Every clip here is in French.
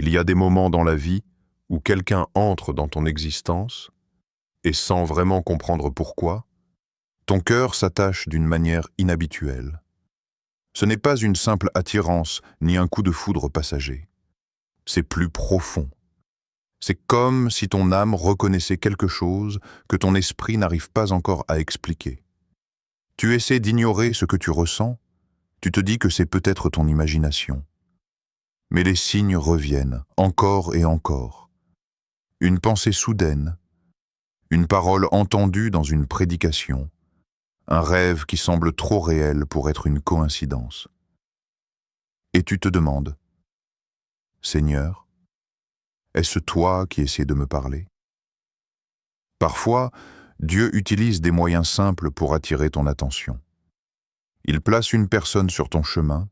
Il y a des moments dans la vie où quelqu'un entre dans ton existence et sans vraiment comprendre pourquoi, ton cœur s'attache d'une manière inhabituelle. Ce n'est pas une simple attirance ni un coup de foudre passager. C'est plus profond. C'est comme si ton âme reconnaissait quelque chose que ton esprit n'arrive pas encore à expliquer. Tu essaies d'ignorer ce que tu ressens, tu te dis que c'est peut-être ton imagination. Mais les signes reviennent, encore et encore. Une pensée soudaine, une parole entendue dans une prédication, un rêve qui semble trop réel pour être une coïncidence. Et tu te demandes, Seigneur, est-ce toi qui essaies de me parler? Parfois, Dieu utilise des moyens simples pour attirer ton attention. Il place une personne sur ton chemin,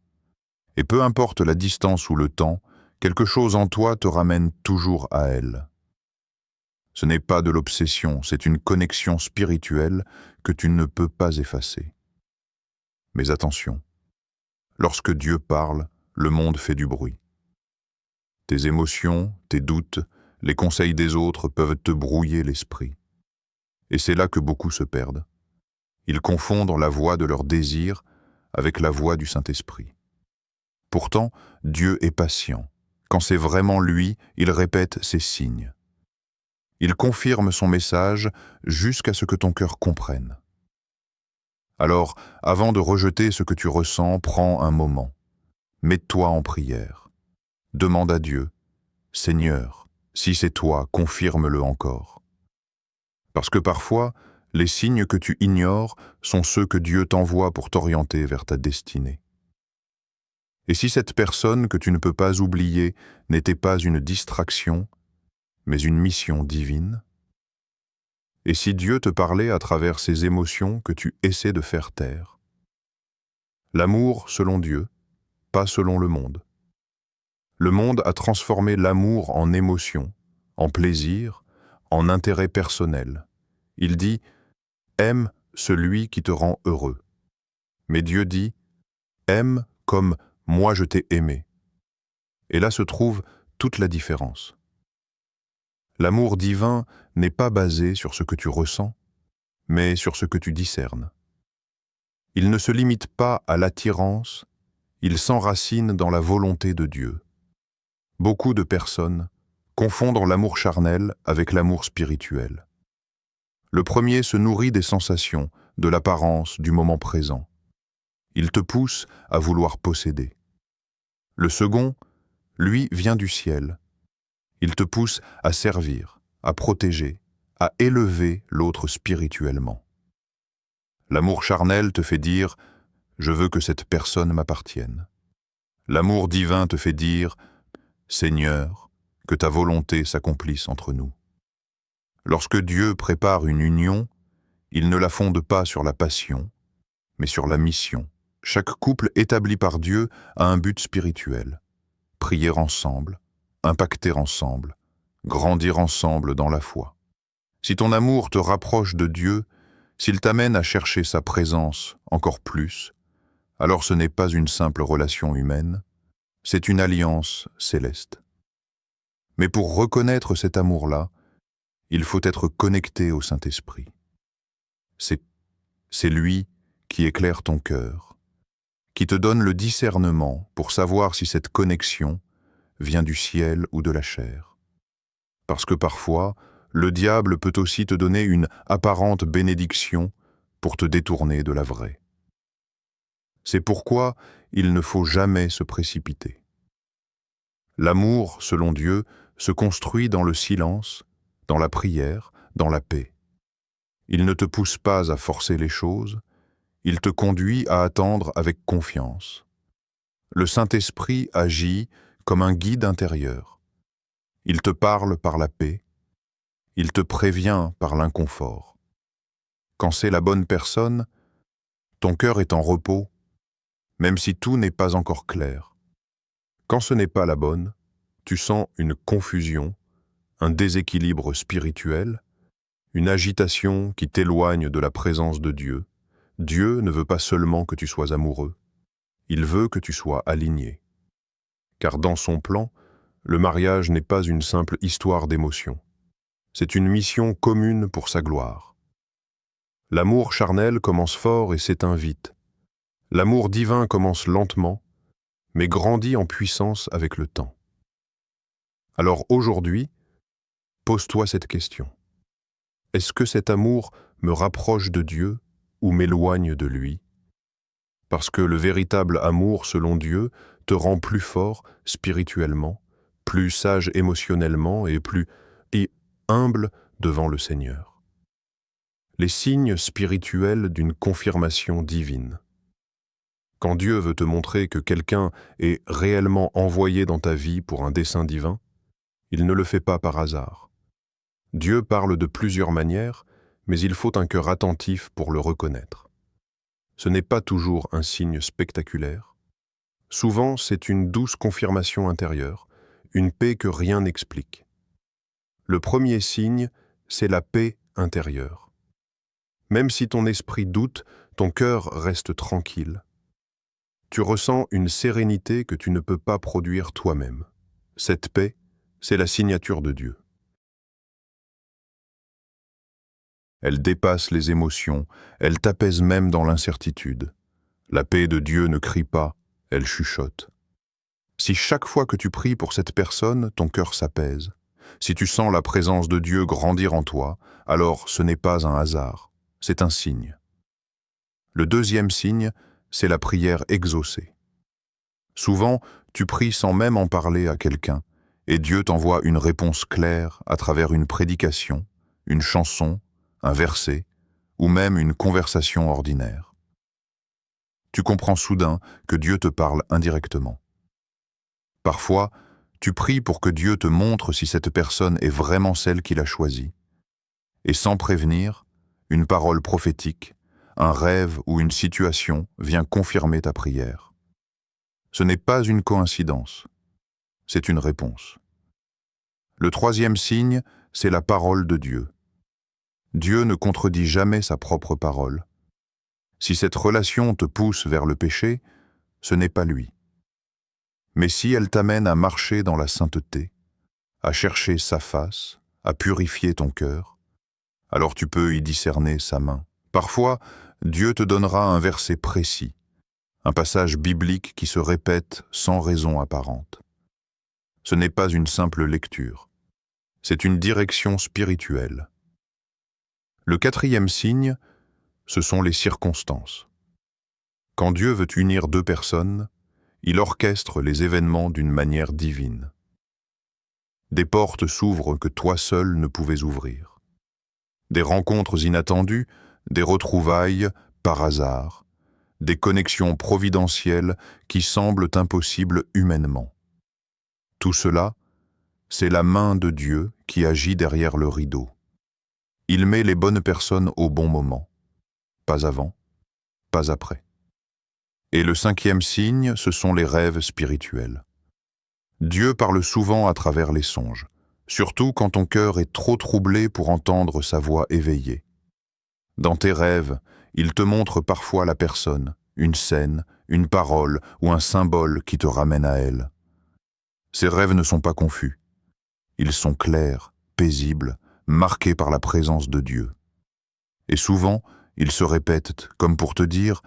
et peu importe la distance ou le temps, quelque chose en toi te ramène toujours à elle. Ce n'est pas de l'obsession, c'est une connexion spirituelle que tu ne peux pas effacer. Mais attention, lorsque Dieu parle, le monde fait du bruit. Tes émotions, tes doutes, les conseils des autres peuvent te brouiller l'esprit. Et c'est là que beaucoup se perdent. Ils confondent la voix de leur désir avec la voix du Saint-Esprit. Pourtant, Dieu est patient. Quand c'est vraiment lui, il répète ses signes. Il confirme son message jusqu'à ce que ton cœur comprenne. Alors, avant de rejeter ce que tu ressens, prends un moment. Mets-toi en prière. Demande à Dieu, « Seigneur, si c'est toi, confirme-le encore. » Parce que parfois, les signes que tu ignores sont ceux que Dieu t'envoie pour t'orienter vers ta destinée. Et si cette personne que tu ne peux pas oublier n'était pas une distraction, mais une mission divine? Et si Dieu te parlait à travers ces émotions que tu essaies de faire taire? L'amour selon Dieu, pas selon le monde. Le monde a transformé l'amour en émotion, en plaisir, en intérêt personnel. Il dit « Aime celui qui te rend heureux ». Mais Dieu dit « Aime comme moi je t'ai aimé ». Et là se trouve toute la différence. L'amour divin n'est pas basé sur ce que tu ressens, mais sur ce que tu discernes. Il ne se limite pas à l'attirance, il s'enracine dans la volonté de Dieu. Beaucoup de personnes confondent l'amour charnel avec l'amour spirituel. Le premier se nourrit des sensations, de l'apparence, du moment présent. Il te pousse à vouloir posséder. Le second, lui, vient du ciel. Il te pousse à servir, à protéger, à élever l'autre spirituellement. L'amour charnel te fait dire « Je veux que cette personne m'appartienne ». L'amour divin te fait dire « Seigneur, que ta volonté s'accomplisse entre nous ». Lorsque Dieu prépare une union, il ne la fonde pas sur la passion, mais sur la mission. Chaque couple établi par Dieu a un but spirituel. Prier ensemble, impacter ensemble, grandir ensemble dans la foi. Si ton amour te rapproche de Dieu, s'il t'amène à chercher sa présence encore plus, alors ce n'est pas une simple relation humaine, c'est une alliance céleste. Mais pour reconnaître cet amour-là, il faut être connecté au Saint-Esprit. C'est lui qui éclaire ton cœur, qui te donne le discernement pour savoir si cette connexion vient du ciel ou de la chair. Parce que parfois, le diable peut aussi te donner une apparente bénédiction pour te détourner de la vraie. C'est pourquoi il ne faut jamais se précipiter. L'amour, selon Dieu, se construit dans le silence, dans la prière, dans la paix. Il ne te pousse pas à forcer les choses, il te conduit à attendre avec confiance. Le Saint-Esprit agit comme un guide intérieur. Il te parle par la paix, il te prévient par l'inconfort. Quand c'est la bonne personne, ton cœur est en repos, même si tout n'est pas encore clair. Quand ce n'est pas la bonne, tu sens une confusion, un déséquilibre spirituel, une agitation qui t'éloigne de la présence de Dieu. Dieu ne veut pas seulement que tu sois amoureux, il veut que tu sois aligné. Car dans son plan, Le mariage n'est pas une simple histoire d'émotions. C'est une mission commune pour sa gloire. L'amour charnel commence fort et s'éteint vite. L'amour divin commence lentement, mais grandit en puissance avec le temps. Alors aujourd'hui, pose-toi cette question. Est-ce que cet amour me rapproche de Dieu ou m'éloigne de lui? Parce que le véritable amour selon Dieu te rend plus fort spirituellement, plus sage émotionnellement et plus humble devant le Seigneur. Les signes spirituels d'une confirmation divine. Quand Dieu veut te montrer que quelqu'un est réellement envoyé dans ta vie pour un dessein divin, il ne le fait pas par hasard. Dieu parle de plusieurs manières, mais il faut un cœur attentif pour le reconnaître. Ce n'est pas toujours un signe spectaculaire. Souvent, c'est une douce confirmation intérieure, une paix que rien n'explique. Le premier signe, c'est la paix intérieure. Même si ton esprit doute, ton cœur reste tranquille. Tu ressens une sérénité que tu ne peux pas produire toi-même. Cette paix, c'est la signature de Dieu. Elle dépasse les émotions, elle t'apaise même dans l'incertitude. La paix de Dieu ne crie pas, elle chuchote. Si chaque fois que tu pries pour cette personne, ton cœur s'apaise, si tu sens la présence de Dieu grandir en toi, alors ce n'est pas un hasard, c'est un signe. Le deuxième signe, c'est la prière exaucée. Souvent, tu pries sans même en parler à quelqu'un, et Dieu t'envoie une réponse claire à travers une prédication, une chanson, un verset, ou même une conversation ordinaire. Tu comprends soudain que Dieu te parle indirectement. Parfois, tu pries pour que Dieu te montre si cette personne est vraiment celle qu'il a choisie. Et sans prévenir, une parole prophétique, un rêve ou une situation vient confirmer ta prière. Ce n'est pas une coïncidence, c'est une réponse. Le troisième signe, c'est la parole de Dieu. Dieu ne contredit jamais sa propre parole. Si cette relation te pousse vers le péché, ce n'est pas lui. Mais si elle t'amène à marcher dans la sainteté, à chercher sa face, à purifier ton cœur, alors tu peux y discerner sa main. Parfois, Dieu te donnera un verset précis, un passage biblique qui se répète sans raison apparente. Ce n'est pas une simple lecture, c'est une direction spirituelle. Le quatrième signe, ce sont les circonstances. Quand Dieu veut unir deux personnes, il orchestre les événements d'une manière divine. Des portes s'ouvrent que toi seul ne pouvais ouvrir. Des rencontres inattendues, des retrouvailles par hasard, des connexions providentielles qui semblent impossibles humainement. Tout cela, c'est la main de Dieu qui agit derrière le rideau. Il met les bonnes personnes au bon moment, pas avant, pas après. Et le cinquième signe, ce sont les rêves spirituels. Dieu parle souvent à travers les songes, surtout quand ton cœur est trop troublé pour entendre sa voix éveillée. Dans tes rêves, il te montre parfois la personne, une scène, une parole ou un symbole qui te ramène à elle. Ces rêves ne sont pas confus. Ils sont clairs, paisibles, marqués par la présence de Dieu. Et souvent, ils se répètent comme pour te dire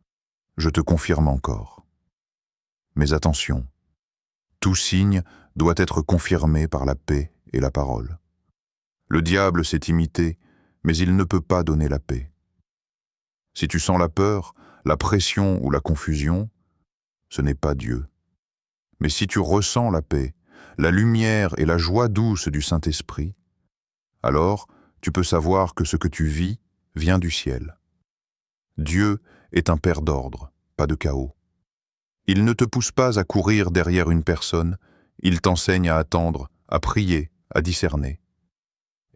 « Je te confirme encore ». Mais attention, tout signe doit être confirmé par la paix et la parole. Le diable sait imiter, mais il ne peut pas donner la paix. Si tu sens la peur, la pression ou la confusion, ce n'est pas Dieu. Mais si tu ressens la paix, la lumière et la joie douce du Saint-Esprit, alors tu peux savoir que ce que tu vis vient du ciel. Dieu est un Père d'ordre, pas de chaos. Il ne te pousse pas à courir derrière une personne, il t'enseigne à attendre, à prier, à discerner.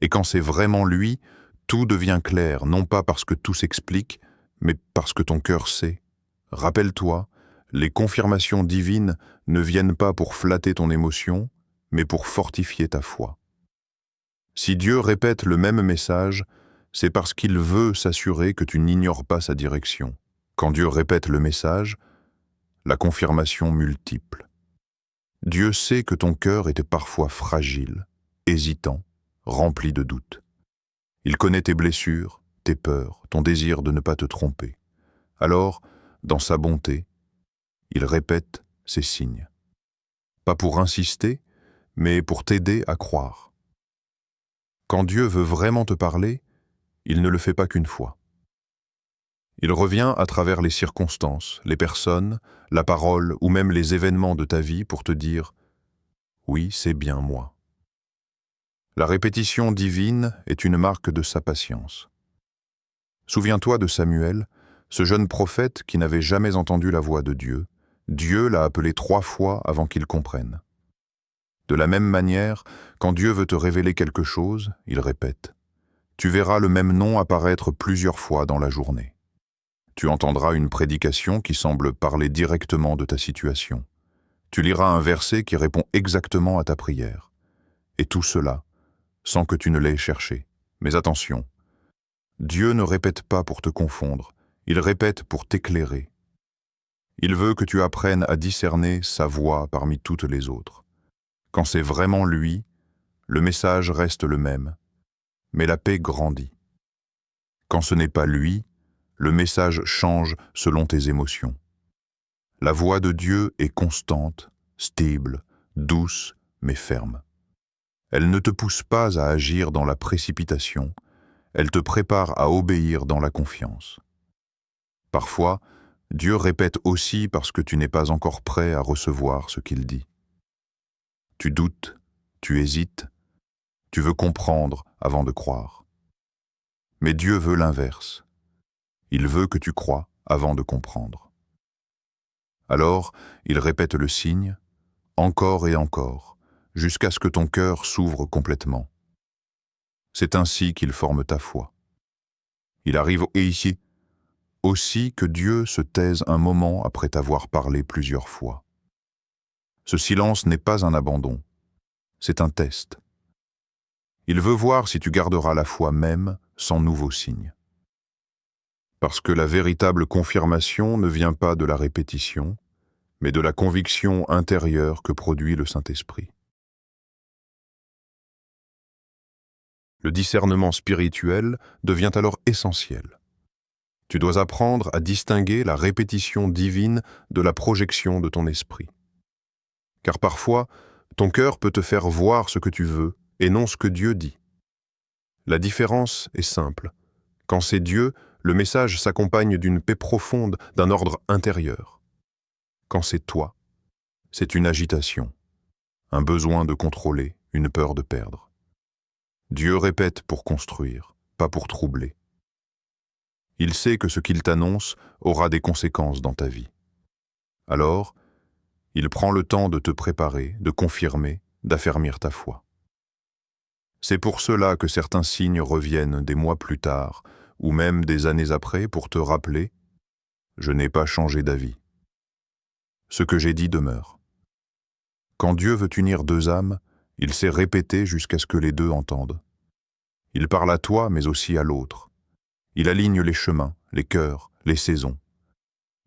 Et quand c'est vraiment lui, tout devient clair, non pas parce que tout s'explique, mais parce que ton cœur sait. Rappelle-toi, les confirmations divines ne viennent pas pour flatter ton émotion, mais pour fortifier ta foi. Si Dieu répète le même message, c'est parce qu'il veut s'assurer que tu n'ignores pas sa direction. Quand Dieu répète le message, la confirmation multiple. Dieu sait que ton cœur était parfois fragile, hésitant, rempli de doutes. Il connaît tes blessures, tes peurs, ton désir de ne pas te tromper. Alors, dans sa bonté, il répète ces signes. Pas pour insister, mais pour t'aider à croire. Quand Dieu veut vraiment te parler, il ne le fait pas qu'une fois. Il revient à travers les circonstances, les personnes, la parole ou même les événements de ta vie pour te dire « Oui, c'est bien moi ». La répétition divine est une marque de sa patience. Souviens-toi de Samuel, ce jeune prophète qui n'avait jamais entendu la voix de Dieu. Dieu l'a appelé 3 fois avant qu'il comprenne. De la même manière, quand Dieu veut te révéler quelque chose, il répète. Tu verras le même nom apparaître plusieurs fois dans la journée. Tu entendras une prédication qui semble parler directement de ta situation. Tu liras un verset qui répond exactement à ta prière. Et tout cela, sans que tu ne l'aies cherché. Mais attention, Dieu ne répète pas pour te confondre, il répète pour t'éclairer. Il veut que tu apprennes à discerner sa voix parmi toutes les autres. Quand c'est vraiment lui, le message reste le même, mais la paix grandit. Quand ce n'est pas lui, le message change selon tes émotions. La voix de Dieu est constante, stable, douce, mais ferme. Elle ne te pousse pas à agir dans la précipitation, elle te prépare à obéir dans la confiance. Parfois, Dieu répète aussi parce que tu n'es pas encore prêt à recevoir ce qu'il dit. Tu doutes, tu hésites, tu veux comprendre avant de croire. Mais Dieu veut l'inverse. Il veut que tu crois avant de comprendre. Alors, il répète le signe, encore et encore, jusqu'à ce que ton cœur s'ouvre complètement. C'est ainsi qu'il forme ta foi. Il arrive ici aussi que Dieu se taise un moment après t'avoir parlé plusieurs fois. Ce silence n'est pas un abandon, c'est un test. Il veut voir si tu garderas la foi même sans nouveaux signes. Parce que la véritable confirmation ne vient pas de la répétition, mais de la conviction intérieure que produit le Saint-Esprit. Le discernement spirituel devient alors essentiel. Tu dois apprendre à distinguer la répétition divine de la projection de ton esprit. Car parfois, ton cœur peut te faire voir ce que tu veux et non ce que Dieu dit. La différence est simple. Quand c'est Dieu, le message s'accompagne d'une paix profonde, d'un ordre intérieur. Quand c'est toi, c'est une agitation, un besoin de contrôler, une peur de perdre. Dieu répète pour construire, pas pour troubler. Il sait que ce qu'il t'annonce aura des conséquences dans ta vie. Alors, il prend le temps de te préparer, de confirmer, d'affermir ta foi. C'est pour cela que certains signes reviennent des mois plus tard, ou même des années après pour te rappeler « Je n'ai pas changé d'avis ». Ce que j'ai dit demeure. Quand Dieu veut unir 2 âmes, il sait répéter jusqu'à ce que les 2 entendent. Il parle à toi, mais aussi à l'autre. Il aligne les chemins, les cœurs, les saisons.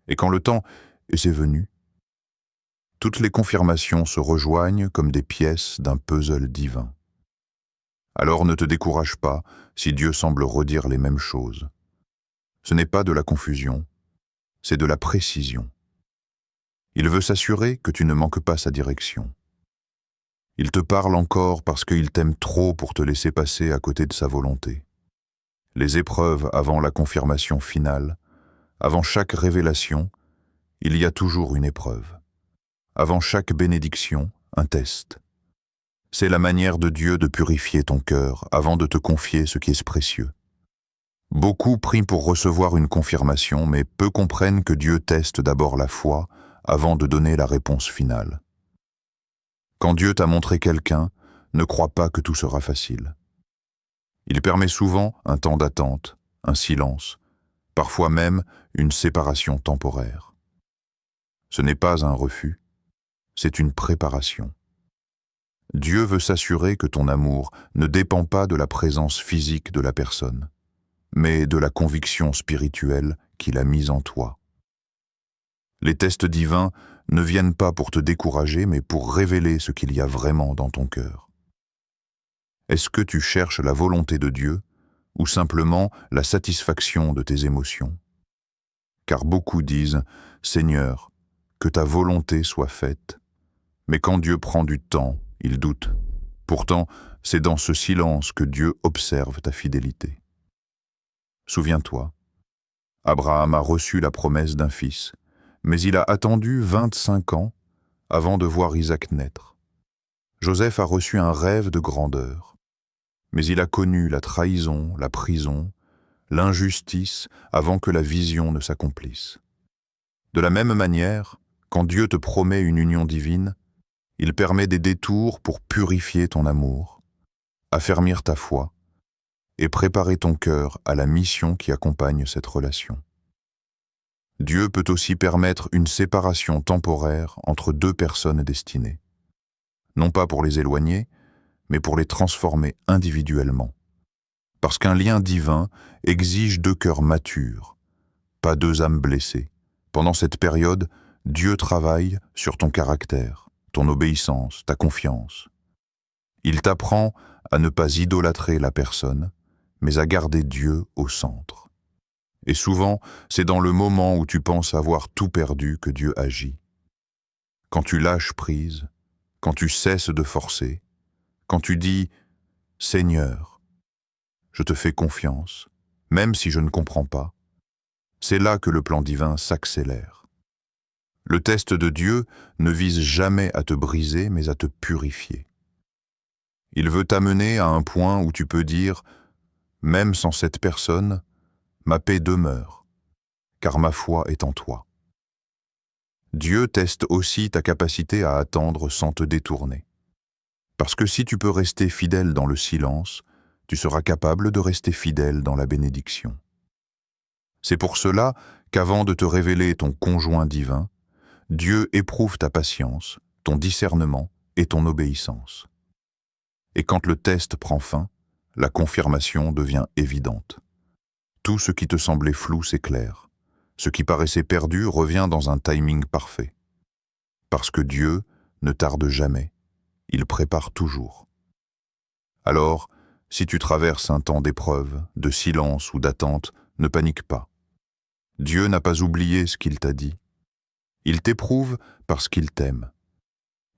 Et quand le temps est venu, toutes les confirmations se rejoignent comme des pièces d'un puzzle divin. Alors ne te décourage pas si Dieu semble redire les mêmes choses. Ce n'est pas de la confusion, c'est de la précision. Il veut s'assurer que tu ne manques pas sa direction. Il te parle encore parce qu'il t'aime trop pour te laisser passer à côté de sa volonté. Les épreuves avant la confirmation finale, avant chaque révélation, il y a toujours une épreuve. Avant chaque bénédiction, un test. C'est la manière de Dieu de purifier ton cœur avant de te confier ce qui est précieux. Beaucoup prient pour recevoir une confirmation, mais peu comprennent que Dieu teste d'abord la foi avant de donner la réponse finale. Quand Dieu t'a montré quelqu'un, ne crois pas que tout sera facile. Il permet souvent un temps d'attente, un silence, parfois même une séparation temporaire. Ce n'est pas un refus, c'est une préparation. Dieu veut s'assurer que ton amour ne dépend pas de la présence physique de la personne, mais de la conviction spirituelle qu'il a mise en toi. Les tests divins ne viennent pas pour te décourager, mais pour révéler ce qu'il y a vraiment dans ton cœur. Est-ce que tu cherches la volonté de Dieu ou simplement la satisfaction de tes émotions? Car beaucoup disent « Seigneur, que ta volonté soit faite », mais quand Dieu prend du temps, ils doutent. Pourtant, c'est dans ce silence que Dieu observe ta fidélité. Souviens-toi, Abraham a reçu la promesse d'un fils, mais il a attendu 25 ans avant de voir Isaac naître. Joseph a reçu un rêve de grandeur, mais il a connu la trahison, la prison, l'injustice avant que la vision ne s'accomplisse. De la même manière, quand Dieu te promet une union divine, il permet des détours pour purifier ton amour, affermir ta foi et préparer ton cœur à la mission qui accompagne cette relation. Dieu peut aussi permettre une séparation temporaire entre deux personnes destinées, non pas pour les éloigner, mais pour les transformer individuellement. Parce qu'un lien divin exige deux cœurs matures, pas deux âmes blessées. Pendant cette période, Dieu travaille sur ton caractère, ton obéissance, ta confiance. Il t'apprend à ne pas idolâtrer la personne, mais à garder Dieu au centre. Et souvent, c'est dans le moment où tu penses avoir tout perdu que Dieu agit. Quand tu lâches prise, quand tu cesses de forcer, quand tu dis « Seigneur, je te fais confiance, même si je ne comprends pas », c'est là que le plan divin s'accélère. Le test de Dieu ne vise jamais à te briser, mais à te purifier. Il veut t'amener à un point où tu peux dire « Même sans cette personne, ma paix demeure, car ma foi est en toi. » Dieu teste aussi ta capacité à attendre sans te détourner. Parce que si tu peux rester fidèle dans le silence, tu seras capable de rester fidèle dans la bénédiction. C'est pour cela qu'avant de te révéler ton conjoint divin, Dieu éprouve ta patience, ton discernement et ton obéissance. Et quand le test prend fin, la confirmation devient évidente. Tout ce qui te semblait flou s'éclaire. Ce qui paraissait perdu revient dans un timing parfait. Parce que Dieu ne tarde jamais, il prépare toujours. Alors, si tu traverses un temps d'épreuve, de silence ou d'attente, ne panique pas. Dieu n'a pas oublié ce qu'il t'a dit. Il t'éprouve parce qu'il t'aime.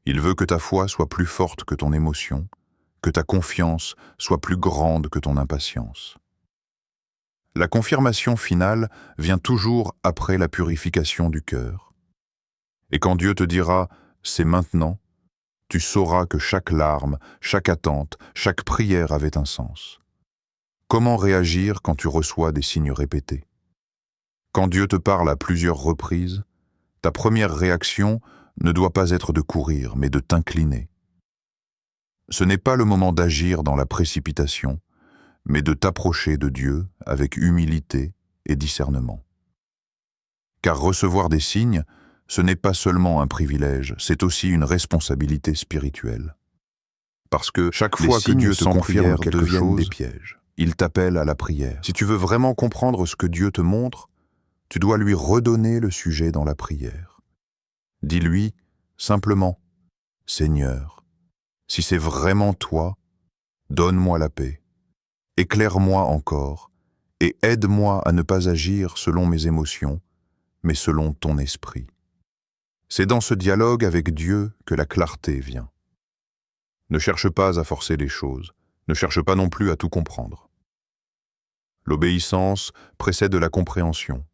Il veut que ta foi soit plus forte que ton émotion, que ta confiance soit plus grande que ton impatience. La confirmation finale vient toujours après la purification du cœur. Et quand Dieu te dira « c'est maintenant », tu sauras que chaque larme, chaque attente, chaque prière avait un sens. Comment réagir quand tu reçois des signes répétés? Quand Dieu te parle à plusieurs reprises, ta première réaction ne doit pas être de courir, mais de t'incliner. Ce n'est pas le moment d'agir dans la précipitation, mais de t'approcher de Dieu avec humilité et discernement. Car recevoir des signes, ce n'est pas seulement un privilège, c'est aussi une responsabilité spirituelle. Parce que chaque fois que Dieu te confirme quelque chose, des pièges. Il t'appelle à la prière. Si tu veux vraiment comprendre ce que Dieu te montre, tu dois lui redonner le sujet dans la prière. Dis-lui simplement « Seigneur, si c'est vraiment toi, donne-moi la paix. Éclaire-moi encore et aide-moi à ne pas agir selon mes émotions, mais selon ton esprit. » C'est dans ce dialogue avec Dieu que la clarté vient. Ne cherche pas à forcer les choses, ne cherche pas non plus à tout comprendre. L'obéissance précède la compréhension.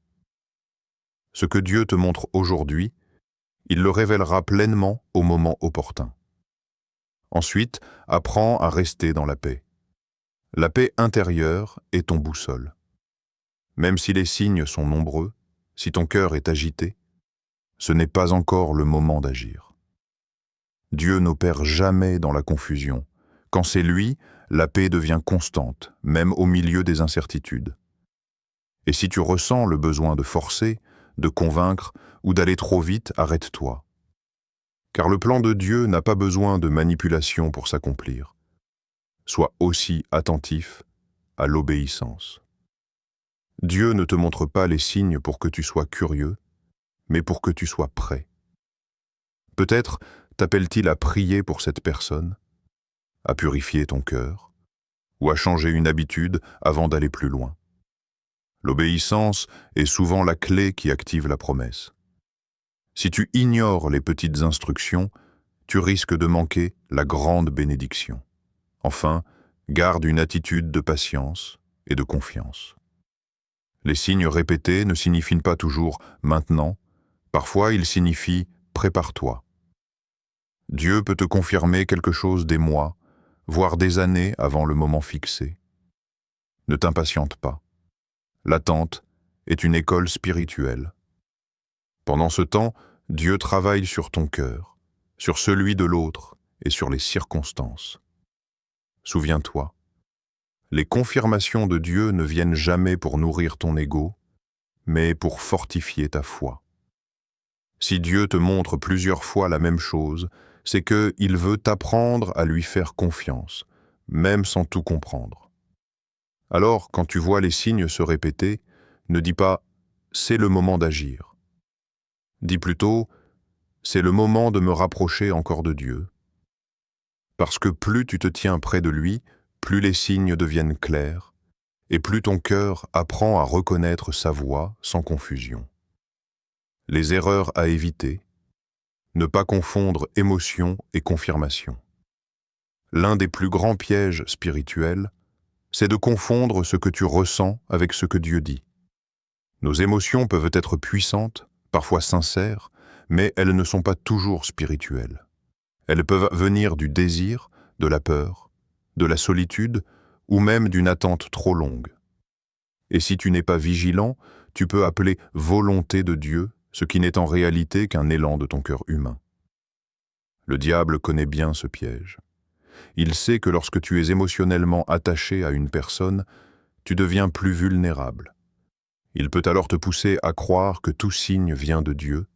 Ce que Dieu te montre aujourd'hui, il le révélera pleinement au moment opportun. Ensuite, apprends à rester dans la paix. La paix intérieure est ton boussole. Même si les signes sont nombreux, si ton cœur est agité, ce n'est pas encore le moment d'agir. Dieu n'opère jamais dans la confusion. Quand c'est lui, la paix devient constante, même au milieu des incertitudes. Et si tu ressens le besoin de forcer, de convaincre ou d'aller trop vite, arrête-toi. Car le plan de Dieu n'a pas besoin de manipulation pour s'accomplir. Sois aussi attentif à l'obéissance. Dieu ne te montre pas les signes pour que tu sois curieux, mais pour que tu sois prêt. Peut-être t'appelle-t-il à prier pour cette personne, à purifier ton cœur, ou à changer une habitude avant d'aller plus loin. L'obéissance est souvent la clé qui active la promesse. Si tu ignores les petites instructions, tu risques de manquer la grande bénédiction. Enfin, garde une attitude de patience et de confiance. Les signes répétés ne signifient pas toujours « maintenant », parfois ils signifient « prépare-toi ». Dieu peut te confirmer quelque chose des mois, voire des années avant le moment fixé. Ne t'impatiente pas. L'attente est une école spirituelle. Pendant ce temps, Dieu travaille sur ton cœur, sur celui de l'autre et sur les circonstances. Souviens-toi, les confirmations de Dieu ne viennent jamais pour nourrir ton ego, mais pour fortifier ta foi. Si Dieu te montre plusieurs fois la même chose, c'est qu'il veut t'apprendre à lui faire confiance, même sans tout comprendre. Alors, quand tu vois les signes se répéter, ne dis pas « c'est le moment d'agir ». Dis plutôt « c'est le moment de me rapprocher encore de Dieu ». Parce que plus tu te tiens près de lui, plus les signes deviennent clairs, et plus ton cœur apprend à reconnaître sa voix sans confusion. Les erreurs à éviter. Ne pas confondre émotion et confirmation. L'un des plus grands pièges spirituels, c'est de confondre ce que tu ressens avec ce que Dieu dit. Nos émotions peuvent être puissantes, parfois sincères, mais elles ne sont pas toujours spirituelles. Elles peuvent venir du désir, de la peur, de la solitude ou même d'une attente trop longue. Et si tu n'es pas vigilant, tu peux appeler volonté de Dieu ce qui n'est en réalité qu'un élan de ton cœur humain. Le diable connaît bien ce piège. Il sait que lorsque tu es émotionnellement attaché à une personne, tu deviens plus vulnérable. Il peut alors te pousser à croire que tout signe vient de Dieu,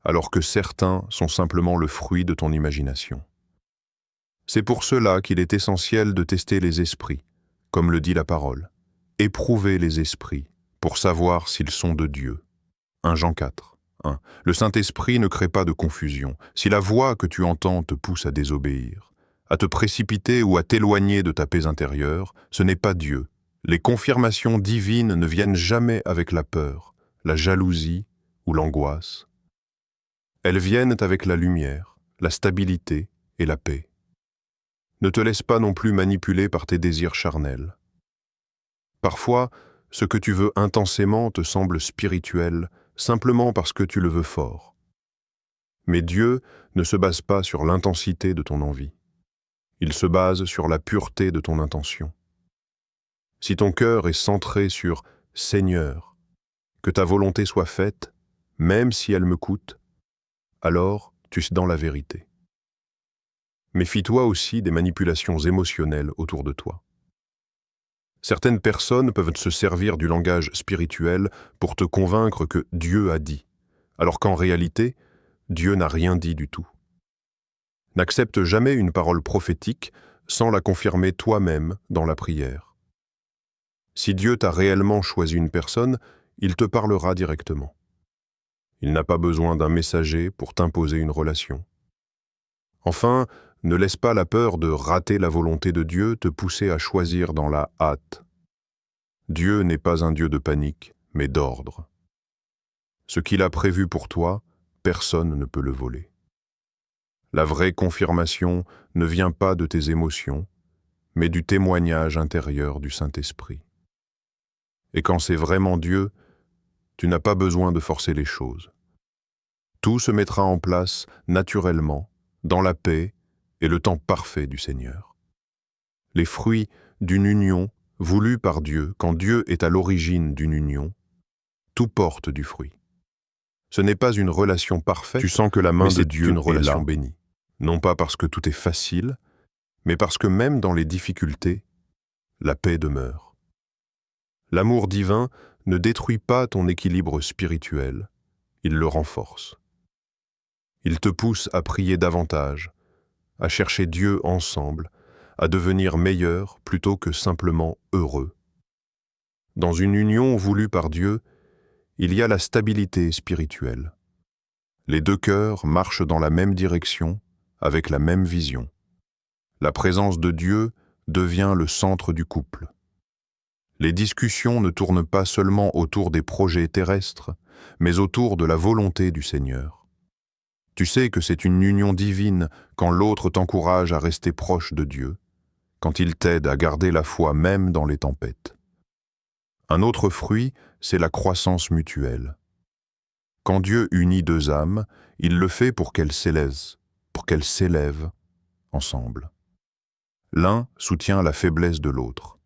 alors que certains sont simplement le fruit de ton imagination. C'est pour cela qu'il est essentiel de tester les esprits, comme le dit la parole. Éprouver les esprits pour savoir s'ils sont de Dieu. 1 Jean 4. 1. Le Saint-Esprit ne crée pas de confusion. Si la voix que tu entends te pousse à désobéir, à te précipiter ou à t'éloigner de ta paix intérieure, ce n'est pas Dieu. Les confirmations divines ne viennent jamais avec la peur, la jalousie ou l'angoisse. Elles viennent avec la lumière, la stabilité et la paix. Ne te laisse pas non plus manipuler par tes désirs charnels. Parfois, ce que tu veux intensément te semble spirituel, simplement parce que tu le veux fort. Mais Dieu ne se base pas sur l'intensité de ton envie. Il se base sur la pureté de ton intention. Si ton cœur est centré sur « Seigneur », que ta volonté soit faite, même si elle me coûte, alors tu es dans la vérité. Méfie-toi aussi des manipulations émotionnelles autour de toi. Certaines personnes peuvent se servir du langage spirituel pour te convaincre que Dieu a dit, alors qu'en réalité, Dieu n'a rien dit du tout. N'accepte jamais une parole prophétique sans la confirmer toi-même dans la prière. Si Dieu t'a réellement choisi une personne, il te parlera directement. Il n'a pas besoin d'un messager pour t'imposer une relation. Enfin, ne laisse pas la peur de rater la volonté de Dieu te pousser à choisir dans la hâte. Dieu n'est pas un Dieu de panique, mais d'ordre. Ce qu'il a prévu pour toi, personne ne peut le voler. La vraie confirmation ne vient pas de tes émotions, mais du témoignage intérieur du Saint-Esprit. Et quand c'est vraiment Dieu, tu n'as pas besoin de forcer les choses. Tout se mettra en place naturellement, dans la paix et le temps parfait du Seigneur. Les fruits d'une union voulue par Dieu, quand Dieu est à l'origine d'une union, tout porte du fruit. Ce n'est pas une relation parfaite, tu sens que la main de Dieu est une relation bénie. Non pas parce que tout est facile, mais parce que même dans les difficultés, la paix demeure. L'amour divin ne détruit pas ton équilibre spirituel, il le renforce. Il te pousse à prier davantage, à chercher Dieu ensemble, à devenir meilleur plutôt que simplement heureux. Dans une union voulue par Dieu, il y a la stabilité spirituelle. Les deux cœurs marchent dans la même direction, avec la même vision. La présence de Dieu devient le centre du couple. Les discussions ne tournent pas seulement autour des projets terrestres, mais autour de la volonté du Seigneur. Tu sais que c'est une union divine quand l'autre t'encourage à rester proche de Dieu, quand il t'aide à garder la foi même dans les tempêtes. Un autre fruit, c'est la croissance mutuelle. Quand Dieu unit deux âmes, il le fait pour qu'elles s'élèvent ensemble. L'un soutient la faiblesse de l'autre.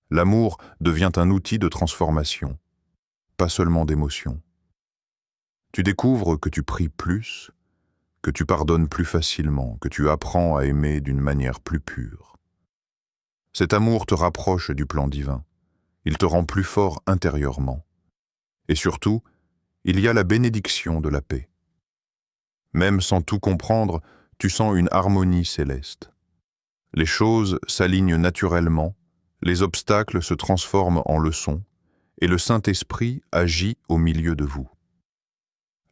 L'amour devient un outil de transformation, pas seulement d'émotion. Tu découvres que tu pries plus, que tu pardonnes plus facilement, que tu apprends à aimer d'une manière plus pure. Cet amour te rapproche du plan divin. Il te rend plus fort intérieurement. Et surtout, il y a la bénédiction de la paix. Même sans tout comprendre, tu sens une harmonie céleste. Les choses s'alignent naturellement, les obstacles se transforment en leçons, et le Saint-Esprit agit au milieu de vous.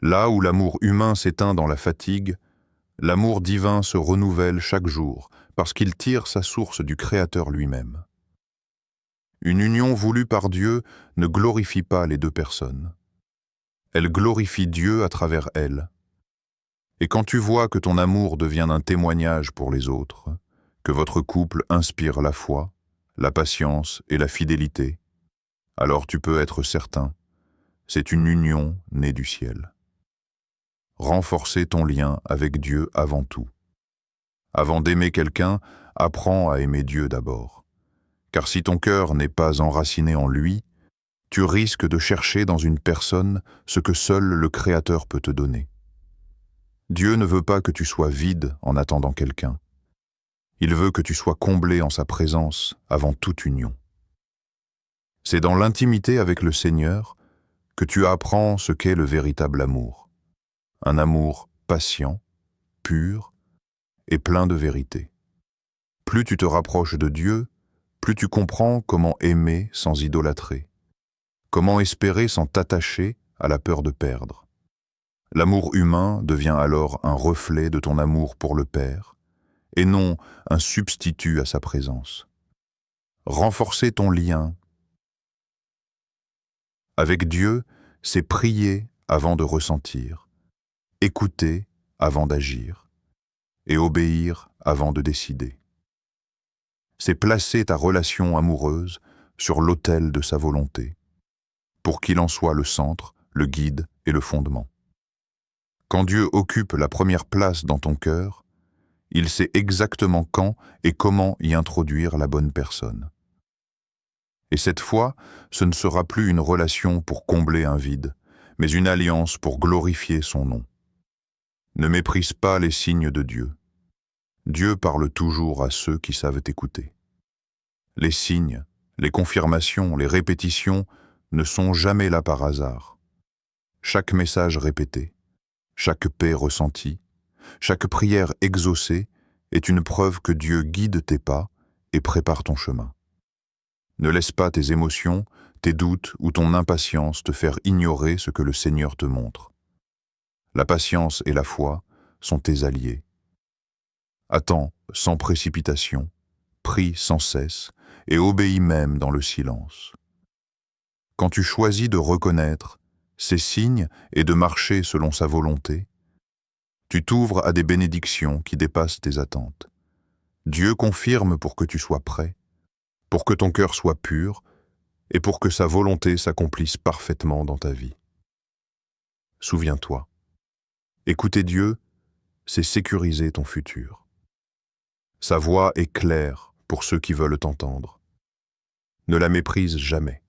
Là où l'amour humain s'éteint dans la fatigue, l'amour divin se renouvelle chaque jour, parce qu'il tire sa source du Créateur lui-même. Une union voulue par Dieu ne glorifie pas les deux personnes. Elle glorifie Dieu à travers elles. Et quand tu vois que ton amour devient un témoignage pour les autres, que votre couple inspire la foi, la patience et la fidélité, alors tu peux être certain, c'est une union née du ciel. Renforcer ton lien avec Dieu avant tout. Avant d'aimer quelqu'un, apprends à aimer Dieu d'abord. Car si ton cœur n'est pas enraciné en lui, tu risques de chercher dans une personne ce que seul le Créateur peut te donner. Dieu ne veut pas que tu sois vide en attendant quelqu'un. Il veut que tu sois comblé en sa présence avant toute union. C'est dans l'intimité avec le Seigneur que tu apprends ce qu'est le véritable amour. Un amour patient, pur et plein de vérité. Plus tu te rapproches de Dieu, plus tu comprends comment aimer sans idolâtrer, comment espérer sans t'attacher à la peur de perdre. L'amour humain devient alors un reflet de ton amour pour le Père, et non un substitut à sa présence. Renforcer ton lien avec Dieu, c'est prier avant de ressentir, écouter avant d'agir, et obéir avant de décider. C'est placer ta relation amoureuse sur l'autel de sa volonté, pour qu'il en soit le centre, le guide et le fondement. Quand Dieu occupe la première place dans ton cœur, il sait exactement quand et comment y introduire la bonne personne. Et cette fois, ce ne sera plus une relation pour combler un vide, mais une alliance pour glorifier son nom. Ne méprise pas les signes de Dieu. Dieu parle toujours à ceux qui savent écouter. Les signes, les confirmations, les répétitions ne sont jamais là par hasard. Chaque message répété, chaque paix ressentie, chaque prière exaucée est une preuve que Dieu guide tes pas et prépare ton chemin. Ne laisse pas tes émotions, tes doutes ou ton impatience te faire ignorer ce que le Seigneur te montre. La patience et la foi sont tes alliés. Attends sans précipitation, prie sans cesse et obéis même dans le silence. Quand tu choisis de reconnaître ses signes et de marcher selon sa volonté, tu t'ouvres à des bénédictions qui dépassent tes attentes. Dieu confirme pour que tu sois prêt, pour que ton cœur soit pur et pour que sa volonté s'accomplisse parfaitement dans ta vie. Souviens-toi, écouter Dieu, c'est sécuriser ton futur. Sa voix est claire pour ceux qui veulent t'entendre. Ne la méprise jamais.